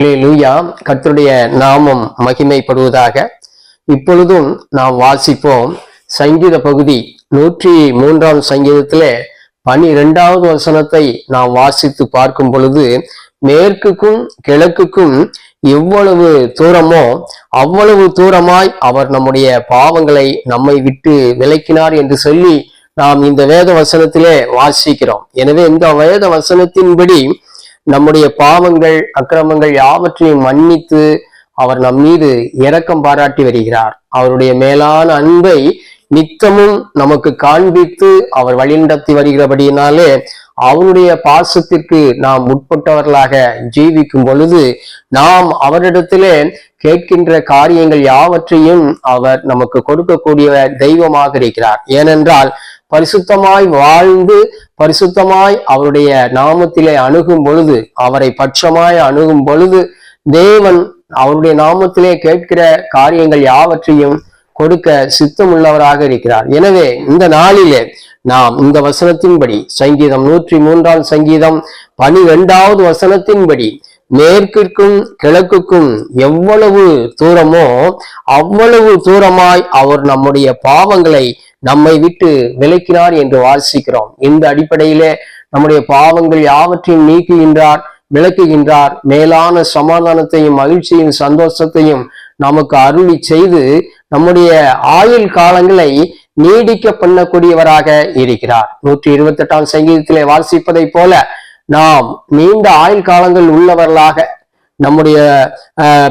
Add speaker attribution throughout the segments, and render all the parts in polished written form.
Speaker 1: அல்லேலூயா. கர்த்தருடைய நாமம் மகிமைப்படுவதாக. இப்பொழுதும் நாம் வாசிப்போம் சங்கீத பகுதி 103 சங்கீதத்திலே 12வது வசனத்தை நாம் வாசித்து பார்க்கும் பொழுது, மேற்குக்கும் கிழக்குக்கும் எவ்வளவு தூரமோ அவ்வளவு தூரமாய் அவர் நம்முடைய பாவங்களை நம்மை விட்டு விலக்கினார் என்று சொல்லி நாம் இந்த வேத வசனத்திலே வாசிக்கிறோம். எனவே இந்த வேத வசனத்தின்படி நம்முடைய பாவங்கள் அக்கிரமங்கள் யாவற்றையும் மன்னித்து அவர் நம் மீது இரக்கம் பாராட்டி வருகிறார். அவருடைய மேலான அன்பை நித்தமும் நமக்கு காண்பித்து அவர் வழிநடத்தி வருகிறபடியினாலே அவருடைய பாசத்திற்கு நாம் உட்பட்டவர்களாக ஜீவிக்கும் பொழுது நாம் அவரிடத்திலே கேட்கின்ற காரியங்கள் யாவற்றையும் அவர் நமக்கு கொடுக்கக்கூடிய தெய்வமாக இருக்கிறார். ஏனென்றால் பரிசுத்தமாய் வாழ்ந்து பரிசுத்தமாய் அவருடைய நாமத்திலே அணுகும் பொழுது, அவரை பட்சமாய் அணுகும் பொழுது தேவன் அவருடைய நாமத்திலே கேட்கிற காரியங்கள் யாவற்றையும் கொடுக்க சித்தமுள்ளவராக இருக்கிறார். எனவே இந்த நாளிலே நாம் இந்த வசனத்தின்படி சங்கீதம் 103 சங்கீதம் 12வது வசனத்தின்படி மேற்கிற்கும் கிழக்குக்கும் எவ்வளவு தூரமோ அவ்வளவு தூரமாய் அவர் நம்முடைய பாவங்களை நம்மை விட்டு விலக்கினார் என்று வாசிக்கிறோம். இந்த அடிப்படையிலே நம்முடைய பாவங்கள் யாவற்றையும் நீக்குகின்றார், விளக்குகின்றார். மேலான சமாதானத்தையும் மகிழ்ச்சியும் சந்தோஷத்தையும் நமக்கு அருளி செய்து நம்முடைய ஆயுள் காலங்களை நீடிக்க பண்ணக்கூடியவராக இருக்கிறார். 128 சங்கீதத்திலே வாசிப்பதை போல நாம் நீண்ட ஆயுள் காலங்கள் உள்ளவர்களாக நம்முடைய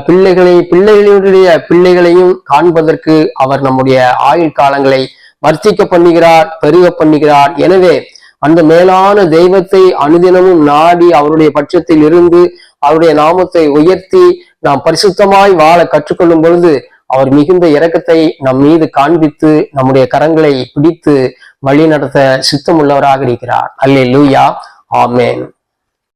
Speaker 1: பிள்ளைகளுடைய பிள்ளைகளையும் காண்பதற்கு அவர் நம்முடைய ஆயுள் காலங்களை வர்த்திக்க பண்ணுகிறார், பெருக பண்ணுகிறார். எனவே அந்த மேலான தெய்வத்தை அனுதினமும் நாடி அவருடைய பட்சத்தில் இருந்து அவருடைய நாமத்தை உயர்த்தி நாம் பரிசுத்தமாய் வாழ கற்றுக்கொள்ளும் பொழுது அவர் மிகுந்த இரக்கத்தை நம் மீது காண்பித்து நம்முடைய கரங்களை பிடித்து வழி நடத்த சித்தமுள்ளவராக இருக்கிறார். அல்லேலூயா. ஆமென்.